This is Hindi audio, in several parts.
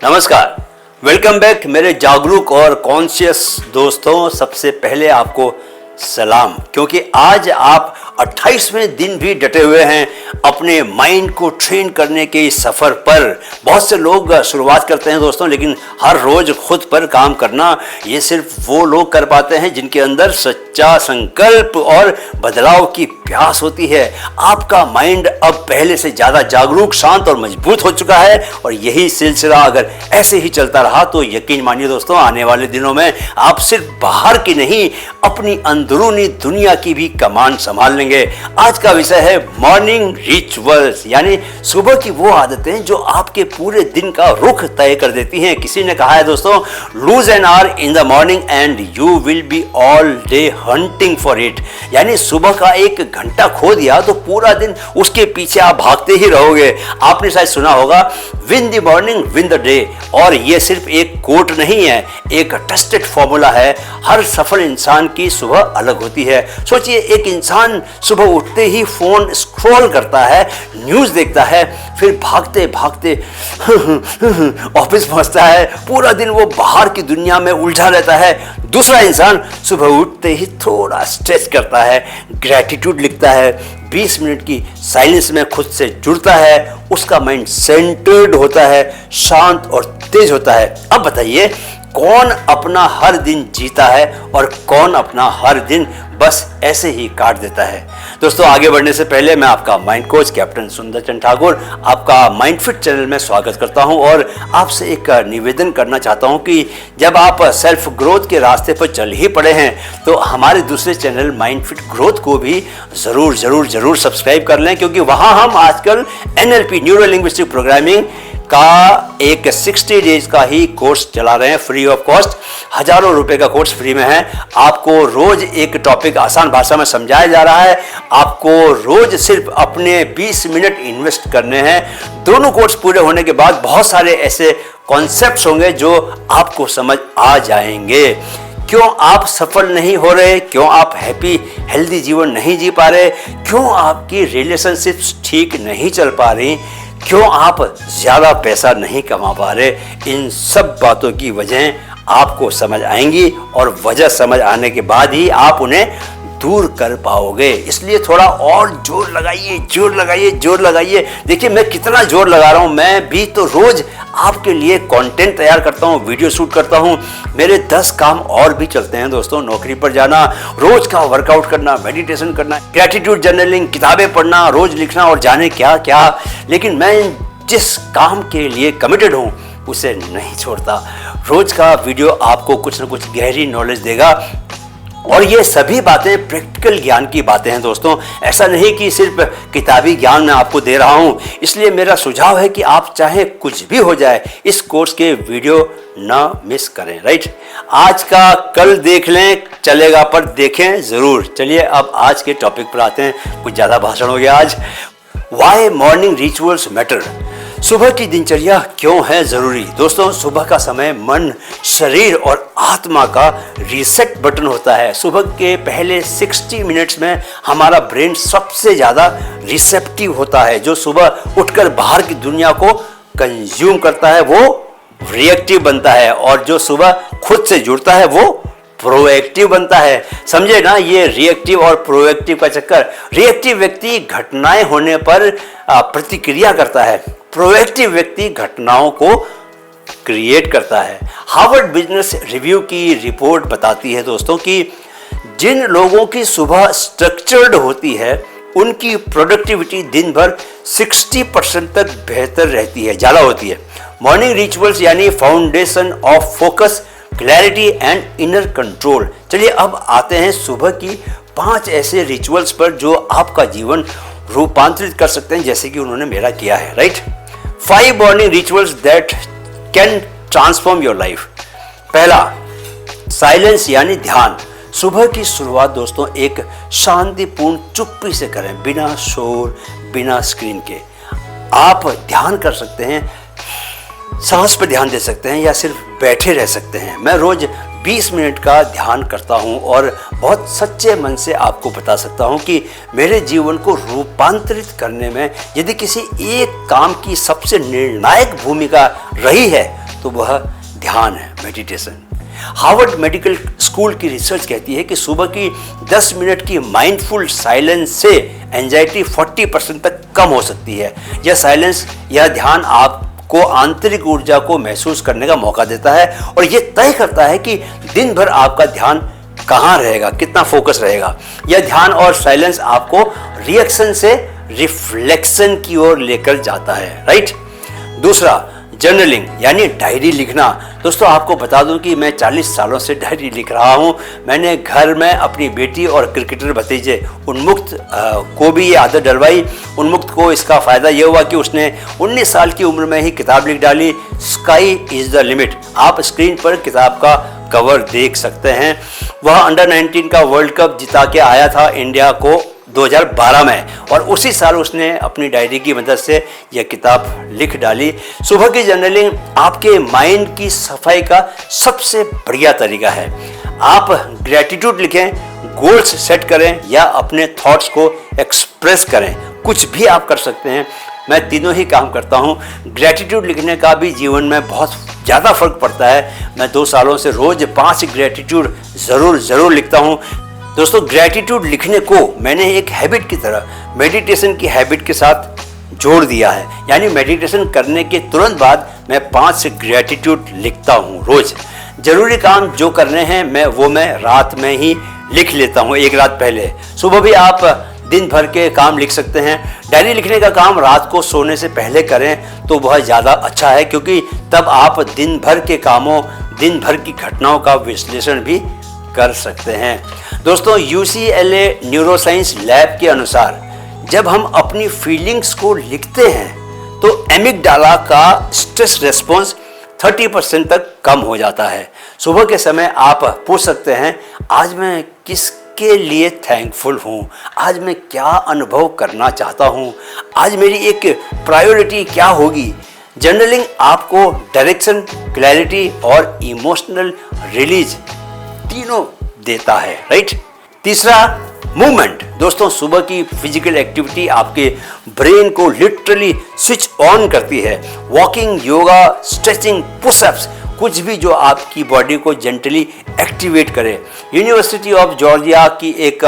नमस्कार, वेलकम बैक मेरे जागरूक और कॉन्शियस दोस्तों। सबसे पहले आपको सलाम, क्योंकि आज आप 28वें दिन भी डटे हुए हैं अपने माइंड को ट्रेन करने के इस सफ़र पर। बहुत से लोग शुरुआत करते हैं दोस्तों, लेकिन हर रोज़ खुद पर काम करना ये सिर्फ वो लोग कर पाते हैं जिनके अंदर सच्चा संकल्प और बदलाव की प्यास होती है। आपका माइंड अब पहले से ज़्यादा जागरूक, शांत और मजबूत हो चुका है, और यही सिलसिला अगर ऐसे ही चलता रहा तो यकीन मानिए दोस्तों, आने वाले दिनों में आप सिर्फ बाहर की नहीं, अपनी अंदरूनी दुनिया की भी कमान संभाल लेंगे। आज का विषय है मॉर्निंग रिचुअल्स, यानी सुबह की वो आदतें जो आपके पूरे दिन का रुख तय कर देती हैं। किसी ने कहा है दोस्तों, lose an hour in the morning and you will be all day hunting for it. यानी सुबह का एक घंटा खो दिया तो पूरा दिन उसके पीछे आप भागते ही रहोगे। आपने शायद सुना होगा, win the morning win the day. और ये सिर्फ एक कोट नहीं है, एक टेस्टेड फॉर्मूला है। हर सफल इंसान की सुबह अलग होती है। सोचिए, एक इंसान सुबह उठते ही फोन स्क्रॉल करता है, न्यूज़ देखता है, फिर भागते भागते ऑफिस पहुंचता है। पूरा दिन वो बाहर की दुनिया में उलझा रहता है। दूसरा इंसान सुबह उठते ही थोड़ा स्ट्रेच करता है, ग्रैटिट्यूड लिखता है, 20 मिनट की साइलेंस में खुद से जुड़ता है, उसका माइंड सेंटर्ड होता है, शांत और तेज होता है। अब बताइए, कौन अपना हर दिन जीता है और कौन अपना हर दिन बस ऐसे ही काट देता है? दोस्तों, आगे बढ़ने से पहले मैं आपका माइंड कोच कैप्टन सुंदरचंद ठाकुर आपका माइंड फिट चैनल में स्वागत करता हूं, और आपसे एक निवेदन करना चाहता हूं कि जब आप सेल्फ ग्रोथ के रास्ते पर चल ही पड़े हैं तो हमारे दूसरे चैनल माइंड फिट ग्रोथ को भी ज़रूर सब्सक्राइब कर लें, क्योंकि वहां हम आजकल NLP न्यूरो लिंग्विस्टिक प्रोग्रामिंग का एक 60 डेज का ही कोर्स चला रहे हैं, फ्री ऑफ कॉस्ट। हजारों रुपए का कोर्स फ्री में है। आपको रोज एक टॉपिक आसान भाषा में समझाया जा रहा है। आपको रोज सिर्फ अपने 20 मिनट इन्वेस्ट करने हैं। दोनों कोर्स पूरे होने के बाद बहुत सारे ऐसे कॉन्सेप्ट्स होंगे जो आपको समझ आ जाएंगे। क्यों आप सफल नहीं हो रहे, क्यों आप हैप्पी हेल्दी जीवन नहीं जी पा रहे, क्यों आपकी रिलेशनशिप्स ठीक नहीं चल पा रही, क्यों आप ज़्यादा पैसा नहीं कमा पा रहे, इन सब बातों की वजह आपको समझ आएंगी, और वजह समझ आने के बाद ही आप उन्हें दूर कर पाओगे। इसलिए थोड़ा और जोर लगाइए। देखिए, मैं कितना जोर लगा रहा हूँ। मैं भी तो रोज आपके लिए कंटेंट तैयार करता हूँ, वीडियो शूट करता हूँ। मेरे 10 काम और भी चलते हैं दोस्तों। नौकरी पर जाना, रोज का वर्कआउट करना, मेडिटेशन करना, ग्रेटिट्यूड जर्नलिंग, किताबें पढ़ना, रोज लिखना और जाने क्या क्या। लेकिन मैं जिस काम के लिए कमिटेड हूँ उसे नहीं छोड़ता। रोज का वीडियो आपको कुछ न कुछ गहरी नॉलेज देगा, और ये सभी बातें प्रैक्टिकल ज्ञान की बातें हैं दोस्तों। ऐसा नहीं कि सिर्फ किताबी ज्ञान मैं आपको दे रहा हूँ। इसलिए मेरा सुझाव है कि आप चाहे कुछ भी हो जाए, इस कोर्स के वीडियो ना मिस करें। राइट, आज का कल देख लें, चलेगा पर देखें ज़रूर। चलिए अब आज के टॉपिक पर आते हैं। कुछ ज़्यादा भाषण हो गया आज। Why morning rituals matter. सुबह की दिनचर्या क्यों है जरूरी? दोस्तों, सुबह का समय मन, शरीर और आत्मा का रीसेट बटन होता है। सुबह के पहले 60 मिनट्स में हमारा ब्रेन सबसे ज़्यादा रिसेप्टिव होता है। जो सुबह उठकर बाहर की दुनिया को कंज्यूम करता है वो रिएक्टिव बनता है, और जो सुबह खुद से जुड़ता है वो प्रोएक्टिव बनता है। समझे ना, ये रिएक्टिव और प्रोएक्टिव का चक्कर। रिएक्टिव व्यक्ति घटनाएं होने पर प्रतिक्रिया करता है, प्रोएक्टिव व्यक्ति घटनाओं को क्रिएट करता है। हार्वर्ड बिजनेस रिव्यू की रिपोर्ट बताती है दोस्तों कि जिन लोगों की सुबह स्ट्रक्चर्ड होती है उनकी प्रोडक्टिविटी दिन भर 60% तक बेहतर रहती है, ज़्यादा होती है। मॉर्निंग रिचुअल्स यानी foundation of focus, clarity and inner control. चलिए अब आते हैं सुबह की 5 ऐसे रिचुअल्स पर जो आपका जीवन रूपांतरित कर सकते हैं, जैसे कि उन्होंने मेरा किया है। Right, 5 morning rituals that can transform your life. पहला, साइलेंस यानी ध्यान। सुबह की शुरुआत दोस्तों एक शांतिपूर्ण चुप्पी से करें, बिना शोर, बिना स्क्रीन के। आप ध्यान कर सकते हैं, सांस पर ध्यान दे सकते हैं, या सिर्फ बैठे रह सकते हैं। मैं रोज 20 मिनट का ध्यान करता हूं और बहुत सच्चे मन से आपको बता सकता हूं कि मेरे जीवन को रूपांतरित करने में यदि किसी एक काम की सबसे निर्णायक भूमिका रही है तो वह ध्यान है, मेडिटेशन। हार्वर्ड मेडिकल स्कूल की रिसर्च कहती है कि सुबह की 10 मिनट की माइंडफुल साइलेंस से एंजाइटी 40% तक कम हो सकती है। यह साइलेंस, यह ध्यान आपको आंतरिक ऊर्जा को महसूस करने का मौका देता है और यह तय करता है कि दिन भर आपका ध्यान कहाँ रहेगा, कितना फोकस रहेगा। यह ध्यान और साइलेंस आपको रिएक्शन से रिफ्लेक्शन की ओर लेकर जाता है, राइट। दूसरा, जर्नलिंग यानी डायरी लिखना। दोस्तों आपको बता दूं कि मैं 40 सालों से डायरी लिख रहा हूं। मैंने घर में अपनी बेटी और क्रिकेटर भतीजे उन्मुक्त को भी ये आदत डलवाई। उन्मुक्त को इसका फ़ायदा ये हुआ कि उसने 19 साल की उम्र में ही किताब लिख डाली, स्काई इज़ द लिमिट। आप स्क्रीन पर किताब का कवर देख सकते हैं। वह अंडर 19 का वर्ल्ड कप जिता के आया था इंडिया को 2012 में और उसी साल उसने अपनी डायरी की मदद से यह किताब लिख डाली। सुबह की जर्नलिंग आपके माइंड की सफाई का सबसे बढ़िया तरीका है। आप ग्रेटिट्यूड लिखें, गोल्स सेट करें या अपने थॉट्स को एक्सप्रेस करें, कुछ भी आप कर सकते हैं। मैं तीनों ही काम करता हूँ। ग्रेटिट्यूड लिखने का भी जीवन में बहुत ज़्यादा फर्क पड़ता है। मैं 2 सालों से रोज़ 5 ग्रेटिट्यूड ज़रूर लिखता हूँ। दोस्तों ग्रेटिट्यूड लिखने को मैंने एक हैबिट की तरह मेडिटेशन की हैबिट के साथ जोड़ दिया है। यानी मेडिटेशन करने के तुरंत बाद मैं 5 ग्रेटिट्यूड लिखता हूँ रोज। जरूरी काम जो करने हैं मैं रात में ही लिख लेता हूँ, एक रात पहले। सुबह भी आप दिन भर के काम लिख सकते हैं। डायरी लिखने का काम रात को सोने से पहले करें तो वह ज़्यादा अच्छा है, क्योंकि तब आप दिन भर के कामों, दिन भर की घटनाओं का विश्लेषण भी कर सकते हैं। दोस्तों UCLA न्यूरोसाइंस लैब के अनुसार जब हम अपनी फीलिंग्स को लिखते हैं तो एमिगडाला का स्ट्रेस रेस्पॉन्स 30% तक कम हो जाता है। सुबह के समय आप पूछ सकते हैं, आज मैं किसके लिए थैंकफुल हूँ, आज मैं क्या अनुभव करना चाहता हूँ, आज मेरी एक प्रायोरिटी क्या होगी। जर्नलिंग आपको डायरेक्शन, क्लैरिटी और इमोशनल रिलीज तीनों देता है, राइट। तीसरा, मूवमेंट। दोस्तों सुबह की फिजिकल एक्टिविटी आपके ब्रेन को लिटरली स्विच ऑन करती है। वॉकिंग, योगा, स्ट्रेचिंग, पुशअप्स, कुछ भी जो आपकी बॉडी को जेंटली एक्टिवेट करे। यूनिवर्सिटी ऑफ जॉर्जिया की एक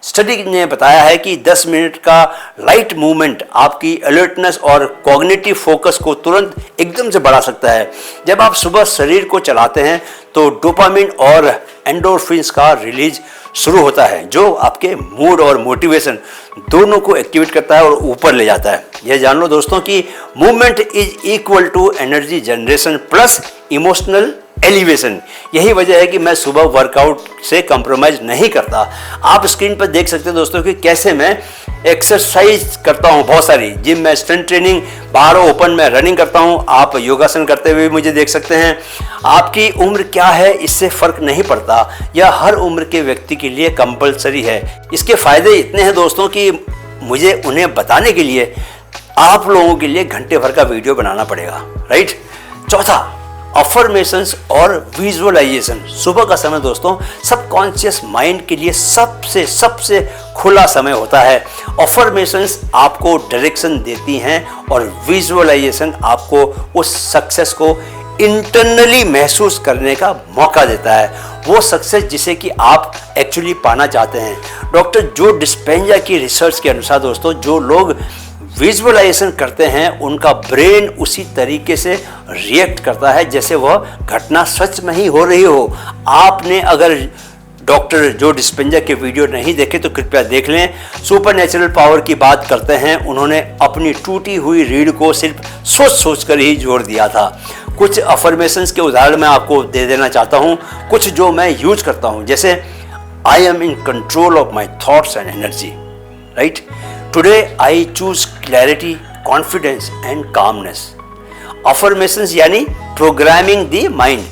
स्टडी ने बताया है कि 10 मिनट का लाइट मूवमेंट आपकी अलर्टनेस और कॉग्निटिव फोकस को तुरंत एकदम से बढ़ा सकता है। जब आप सुबह शरीर को चलाते हैं तो डोपामिन और एंडोर्फिन्स का रिलीज शुरू होता है, जो आपके मूड और मोटिवेशन दोनों को एक्टिवेट करता है और ऊपर ले जाता है। यह जान लो दोस्तों कि movement is equal to energy generation plus emotional elevation. यही वजह है कि मैं सुबह वर्कआउट से कंप्रोमाइज नहीं करता। आप स्क्रीन पर देख सकते हैं दोस्तों कि कैसे मैं एक्सरसाइज करता हूँ, बहुत सारी जिम में स्ट्रेंथ ट्रेनिंग, बाहर ओपन में रनिंग करता हूँ। आप योगासन करते हुए मुझे देख सकते हैं। आपकी उम्र क्या है इससे फर्क नहीं पड़ता, यह हर उम्र के व्यक्ति के लिए कंपलसरी है। इसके फायदे इतने हैं दोस्तों कि मुझे उन्हें बताने के लिए आप लोगों के लिए घंटे भर का वीडियो बनाना पड़ेगा, राइट। चौथा, अफर्मेशंस और विजुअलाइजेशन। सुबह का समय दोस्तों सबकॉन्शियस माइंड के लिए सबसे खुला समय होता है। अफर्मेशंस आपको डायरेक्शन देती हैं और विजुअलाइजेशन आपको उस सक्सेस को इंटरनली महसूस करने का मौका देता है, वो सक्सेस जिसे कि आप एक्चुअली पाना चाहते हैं। डॉक्टर जो डिस्पेंजा की रिसर्च के अनुसार दोस्तों जो लोग विजुअलाइजेशन करते हैं उनका ब्रेन उसी तरीके से रिएक्ट करता है जैसे वह घटना सच में ही हो रही हो। आपने अगर डॉक्टर जो डिस्पेंजा के वीडियो नहीं देखे तो कृपया देख लें। सुपर नेचुरल पावर की बात करते हैं। उन्होंने अपनी टूटी हुई रीढ़ को सिर्फ सोच कर ही जोड़ दिया था। कुछ अफर्मेशंस के उदाहरण मैं आपको दे देना चाहता हूँ, कुछ जो मैं यूज करता हूँ, जैसे I am in control of my thoughts and energy, right. Today I choose clarity, confidence and calmness. Affirmations यानी प्रोग्रामिंग द माइंड।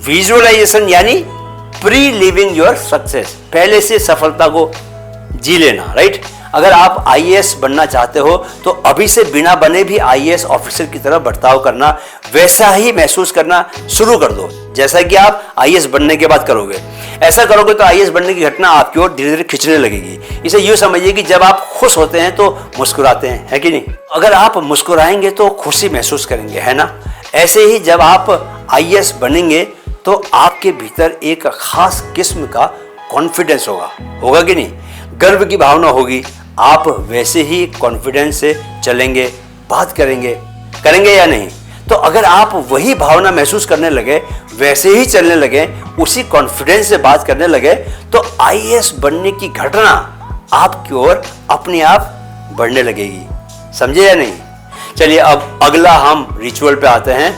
विजुअलाइजेशन यानी प्री लिविंग योर सक्सेस, पहले से सफलता को जी लेना, राइट। अगर आप IAS बनना चाहते हो तो अभी से बिना बने भी IAS ऑफिसर की तरह बर्ताव करना, वैसा ही महसूस करना शुरू कर दो जैसा कि आप IAS बनने के बाद करोगे। ऐसा करोगे तो IAS बनने की घटना आपकी ओर धीरे धीरे खिंचने लगेगी। इसे यूँ समझिए कि जब आप खुश होते हैं तो मुस्कुराते हैं, है कि नहीं। अगर आप मुस्कुराएंगे तो खुशी महसूस करेंगे, है ना। ऐसे ही जब आप आईएएस बनेंगे तो आपके भीतर एक खास किस्म का कॉन्फिडेंस होगा कि नहीं, गर्व की भावना होगी। आप वैसे ही कॉन्फिडेंस से चलेंगे, बात करेंगे या नहीं। तो अगर आप वही भावना महसूस करने लगे, वैसे ही चलने लगे, उसी कॉन्फिडेंस से बात करने लगे, तो आईएएस बनने की घटना आपकी ओर अपने आप बढ़ने लगेगी। समझे या नहीं? चलिए अब अगला हम रिचुअल पे आते हैं।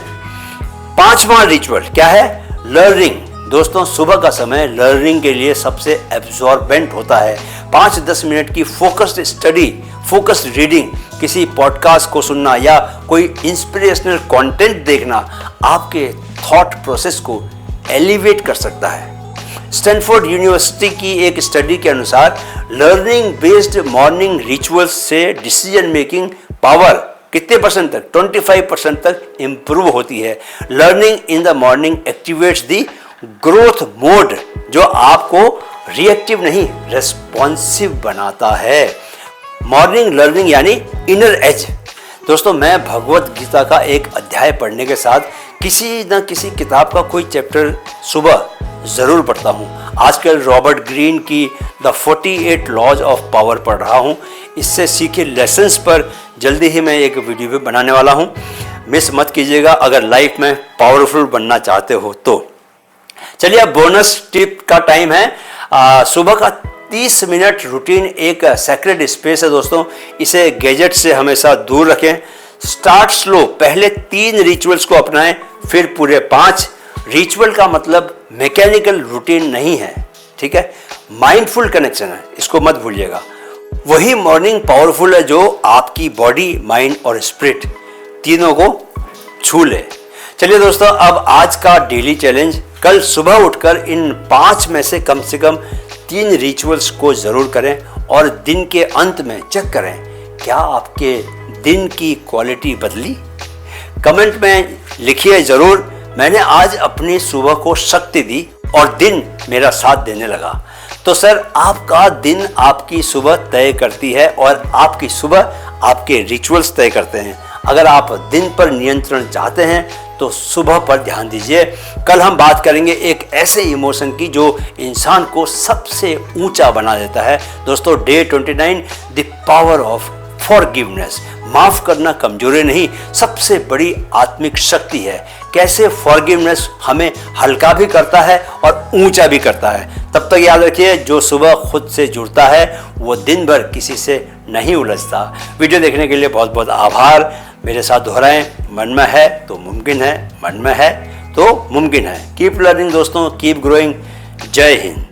5वां रिचुअल क्या है? लर्निंग। दोस्तों, सुबह का समय लर्निंग के लिए सबसे एब्जॉर्बेंट होता है। 5-10 मिनट की फोकस्ड स्टडी, फोकस्ड रीडिंग, किसी पॉडकास्ट को सुनना या कोई इंस्पिरेशनल कंटेंट देखना आपके थॉट प्रोसेस को एलिवेट कर सकता है। स्टैनफोर्ड यूनिवर्सिटी की एक स्टडी के अनुसार लर्निंग बेस्ड मॉर्निंग रिचुअल्स से डिसीजन मेकिंग पावर कितने परसेंट तक? 25% तक इंप्रूव होती है। Learning in the morning activates the growth mode, जो आपको रिएक्टिव नहीं रेस्पॉन्सिव बनाता है। मॉर्निंग लर्निंग यानी इनर एज। दोस्तों, मैं भगवत गीता का एक अध्याय पढ़ने के साथ किसी न किसी किताब का कोई चैप्टर सुबह जरूर पढ़ता हूँ। आजकल रॉबर्ट ग्रीन की द 48 लॉज ऑफ पावर पढ़ रहा हूँ। इससे सीखे लेसन्स पर जल्दी ही मैं एक वीडियो भी बनाने वाला हूँ, मिस मत कीजिएगा अगर लाइफ में पावरफुल बनना चाहते हो तो। चलिए अब बोनस टिप का टाइम है। सुबह का 30 मिनट रूटीन एक सेक्रेड स्पेस है दोस्तों। इसे गैजेट से हमेशा दूर रखें। स्टार्ट स्लो, पहले 3 रिचुअल्स को अपनाएं, फिर पूरे 5। रिचुअल का मतलब मैकेनिकल रूटीन नहीं है, ठीक है, माइंडफुल कनेक्शन है, इसको मत भूलिएगा। वही मॉर्निंग पावरफुल है जो आपकी बॉडी, माइंड और स्पिरिट तीनों को छू ले। चलिए दोस्तों, अब आज का डेली चैलेंज, कल सुबह उठकर इन 5 में से कम 3 रिचुअल्स को जरूर करें और दिन के अंत में चेक करें क्या आपके दिन की क्वालिटी बदली। कमेंट में लिखिए जरूर, मैंने आज अपनी सुबह को शक्ति दी और दिन मेरा साथ देने लगा। तो सर, आपका दिन आपकी सुबह तय करती है और आपकी सुबह आपके रिचुअल्स तय करते हैं। अगर आप दिन पर नियंत्रण चाहते हैं तो सुबह पर ध्यान दीजिए। कल हम बात करेंगे एक ऐसे इमोशन की जो इंसान को सबसे ऊंचा बना देता है। दोस्तों, day 29, the power of forgiveness. माफ करना कमजोरी नहीं, सबसे बड़ी आत्मिक शक्ति है। कैसे फॉरगिवनेस हमें हल्का भी करता है और ऊंचा भी करता है। तब तक याद रखिए, जो सुबह खुद से जुड़ता है वो दिन भर किसी से नहीं उलझता। वीडियो देखने के लिए बहुत बहुत आभार। मेरे साथ दोहराएं, मन में है तो मुमकिन है, मन में है तो मुमकिन है। कीप लर्निंग दोस्तों, कीप ग्रोइंग। जय हिंद।